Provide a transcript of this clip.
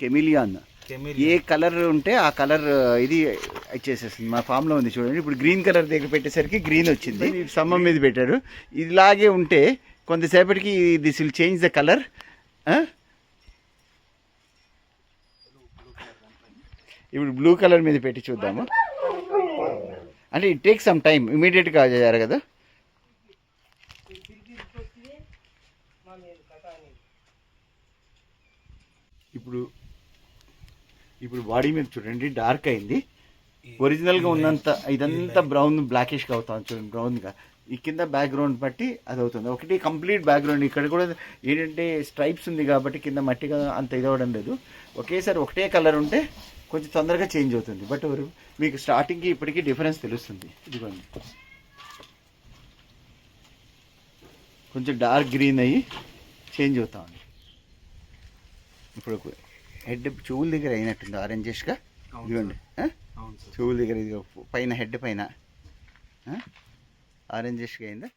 కెమిలియాన్. ఏ colour ఉంటే ఆ colour ఇది ఇచ్చేసేస్తుంది. మా ఫామ్లో ఉంది చూడండి. ఇప్పుడు గ్రీన్ కలర్ దగ్గర పెట్టేసరికి గ్రీన్ వచ్చింది. స్తంభం మీద పెట్టారు. ఇలాగే ఉంటే కొంతసేపటికి this will change the colour. ఇప్పుడు బ్లూ కలర్ మీద పెట్టి చూద్దాము. అంటే ఇట్ టేక్ సమ్ టైం, ఇమీడియట్గా జరగదు. ఇప్పుడు బాడీ మీద చూడండి డార్క్ అయింది. ఒరిజినల్గా ఉన్నంత ఇదంతా బ్రౌన్ బ్లాకిష్గా అవుతుంది చూడండి, బ్రౌన్గా. ఈ కింద బ్యాక్గ్రౌండ్ బట్టి అది అవుతుంది. ఒకటి కంప్లీట్ బ్యాక్గ్రౌండ్. ఇక్కడ కూడా ఏంటంటే స్ట్రైప్స్ ఉంది కాబట్టి కింద మట్టిగా అంత ఇది అవ్వడం లేదు. ఒకేసారి ఒకటే కలర్ ఉంటే కొంచెం తొందరగా చేంజ్ అవుతుంది. బట్ మీకు స్టార్టింగ్కి ఇప్పటికీ డిఫరెన్స్ తెలుస్తుంది. ఇదిగోండి, కొంచెం డార్క్ గ్రీన్ అయ్యి చేంజ్ అవుతామండి. ఇప్పుడు హెడ్ చెవుల దగ్గర అయినట్టుంది ఆరెంజెస్గా. ఇదిగోండి, చెవుల దగ్గర ఇది పైన హెడ్ పైన ఆరెంజెస్గా అయిందా.